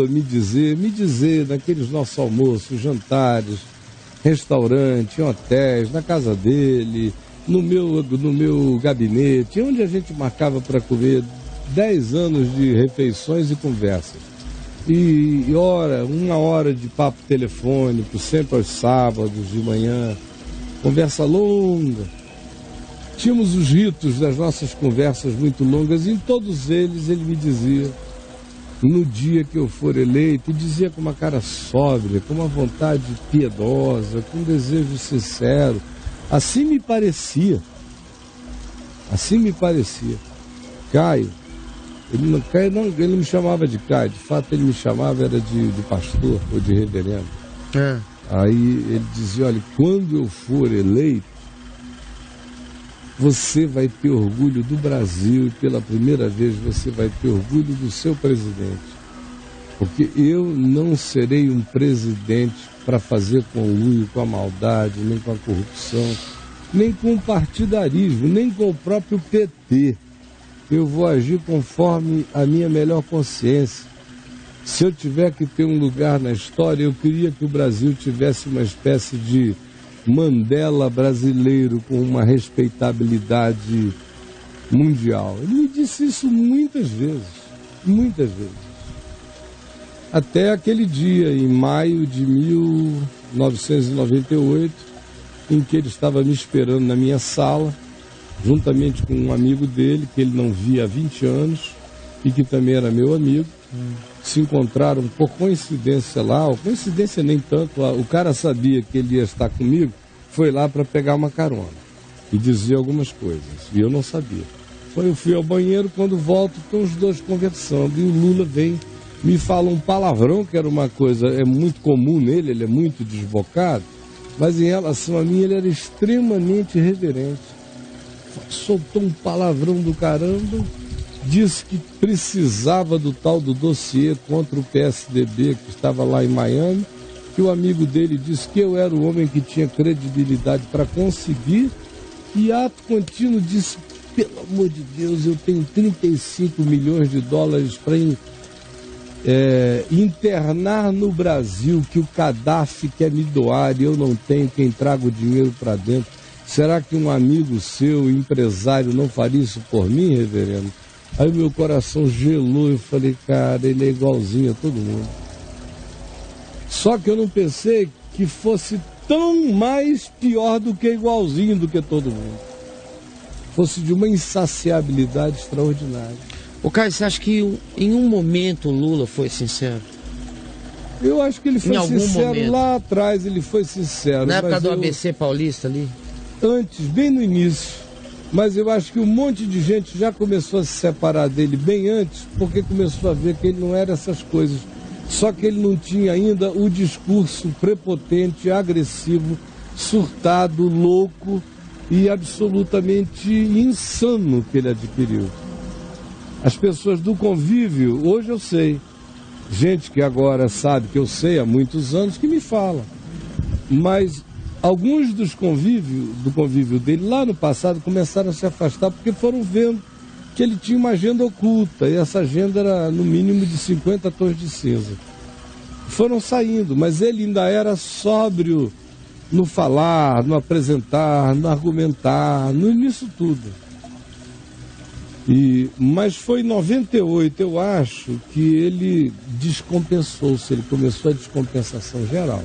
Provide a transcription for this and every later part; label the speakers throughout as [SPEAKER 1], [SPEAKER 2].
[SPEAKER 1] Lula me dizer naqueles nossos almoços, jantares, restaurante, em hotéis, na casa dele, no meu gabinete, onde a gente marcava para comer 10 anos de refeições e conversas. E uma hora de papo telefônico, sempre aos sábados de manhã, conversa longa. Tínhamos os ritos das nossas conversas muito longas e em todos eles ele me dizia, no dia que eu for eleito, e dizia com uma cara sóbria, com uma vontade piedosa, com um desejo sincero. Assim me parecia. Caio, ele não me chamava de Caio, de fato ele me chamava era de pastor ou de reverendo. Aí ele dizia, olha, quando eu for eleito, você vai ter orgulho do Brasil e pela primeira vez você vai ter orgulho do seu presidente. Porque eu não serei um presidente para fazer conluio com a maldade, nem com a corrupção, nem com o partidarismo, nem com o próprio PT. Eu vou agir conforme a minha melhor consciência. Se eu tiver que ter um lugar na história, eu queria que o Brasil tivesse uma espécie de Mandela brasileiro com uma respeitabilidade mundial. Ele me disse isso muitas vezes. Até aquele dia, em maio de 1998, em que ele estava me esperando na minha sala, juntamente com um amigo dele, que ele não via há 20 anos, e que também era meu amigo. Se encontraram por coincidência lá, ou coincidência nem tanto, o cara sabia que ele ia estar comigo, foi lá para pegar uma carona e dizer algumas coisas, e eu não sabia. Eu fui ao banheiro, quando volto, estão os dois conversando, e o Lula vem, me fala um palavrão, que era uma coisa, é muito comum nele, ele é muito desbocado, mas em relação a mim ele era extremamente reverente. Soltou um palavrão do caramba, disse que precisava do tal do dossiê contra o PSDB que estava lá em Miami, que o amigo dele disse que eu era o homem que tinha credibilidade para conseguir, e ato contínuo disse, pelo amor de Deus, eu tenho 35 milhões de dólares para internar no Brasil, que o Gaddafi quer me doar e eu não tenho quem traga o dinheiro para dentro. Será que um amigo seu, empresário, não faria isso por mim, reverendo? Aí meu coração gelou, eu falei, cara, ele é igualzinho a todo mundo. Só que eu não pensei que fosse tão mais pior do que igualzinho do que todo mundo. Fosse de uma insaciabilidade extraordinária.
[SPEAKER 2] Ô Caio, você acha que em um momento o Lula foi sincero?
[SPEAKER 1] Eu acho que ele foi sincero lá atrás, ele foi sincero.
[SPEAKER 2] Na época do ABC Paulista ali?
[SPEAKER 1] Antes, bem no início. Mas eu acho que um monte de gente já começou a se separar dele bem antes, porque começou a ver que ele não era essas coisas. Só que ele não tinha ainda o discurso prepotente, agressivo, surtado, louco e absolutamente insano que ele adquiriu. As pessoas do convívio, hoje eu sei, gente que agora sabe que eu sei há muitos anos, que me fala. Mas alguns do convívio dele lá no passado começaram a se afastar porque foram vendo que ele tinha uma agenda oculta, e essa agenda era no mínimo de 50 tons de cinza. Foram saindo, mas ele ainda era sóbrio no falar, no apresentar, no argumentar, nisso tudo. Mas foi em 98, eu acho, que ele descompensou-se, ele começou a descompensação geral.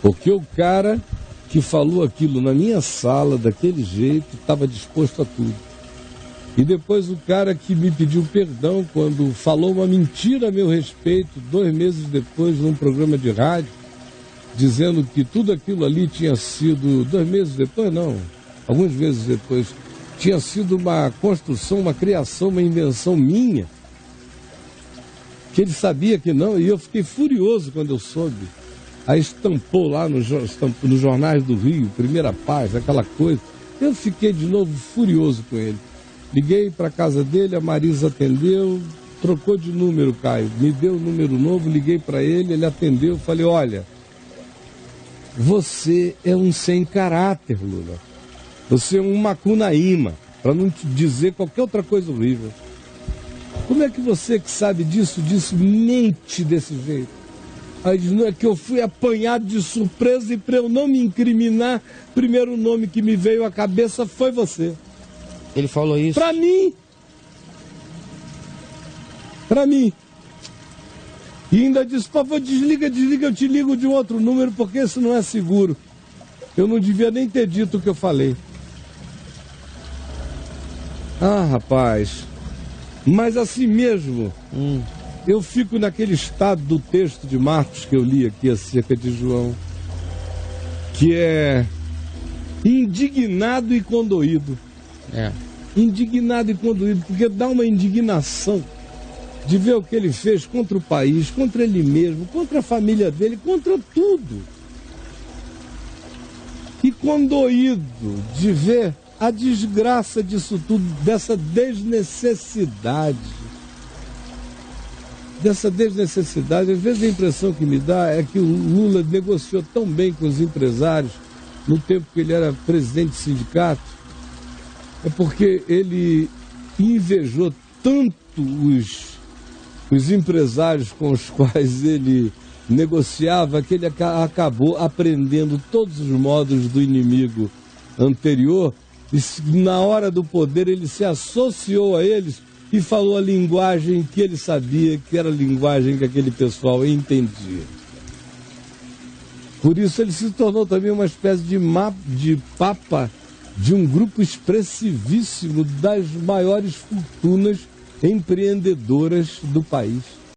[SPEAKER 1] Porque o cara que falou aquilo na minha sala, daquele jeito, estava disposto a tudo. E depois o cara que me pediu perdão quando falou uma mentira a meu respeito, 2 meses depois, num programa de rádio, dizendo que tudo aquilo ali tinha sido, 2 meses depois não, alguns meses depois, tinha sido uma construção, uma criação, uma invenção minha, que ele sabia que não, e eu fiquei furioso quando eu soube. Aí estampou lá nos jornais do Rio, primeira página, aquela coisa. Eu fiquei de novo furioso com ele. Liguei para a casa dele, a Marisa atendeu, trocou de número, Caio, me deu o número novo, liguei para ele, ele atendeu, falei, olha, você é um sem caráter, Lula. Você é um macunaíma, para não te dizer qualquer outra coisa horrível. Como é que você que sabe disso mente desse jeito? Aí diz, não, é que eu fui apanhado de surpresa e para eu não me incriminar, o primeiro nome que me veio à cabeça foi você.
[SPEAKER 2] Ele falou isso?
[SPEAKER 1] Para mim. Para mim. E ainda disse, por favor, desliga, eu te ligo de um outro número porque isso não é seguro. Eu não devia nem ter dito o que eu falei. Ah, rapaz, mas assim mesmo, eu fico naquele estado do texto de Marcos que eu li aqui acerca de João, que é indignado e condoído. Indignado e condoído, porque dá uma indignação de ver o que ele fez contra o país, contra ele mesmo, contra a família dele, contra tudo. E condoído de ver a desgraça disso tudo, dessa desnecessidade. Às vezes a impressão que me dá é que o Lula negociou tão bem com os empresários no tempo que ele era presidente de sindicato, é porque ele invejou tanto os empresários com os quais ele negociava que ele acabou aprendendo todos os modos do inimigo anterior e na hora do poder ele se associou a eles e falou a linguagem que ele sabia que era a linguagem que aquele pessoal entendia. Por isso ele se tornou também uma espécie de papa de um grupo expressivíssimo das maiores fortunas empreendedoras do país.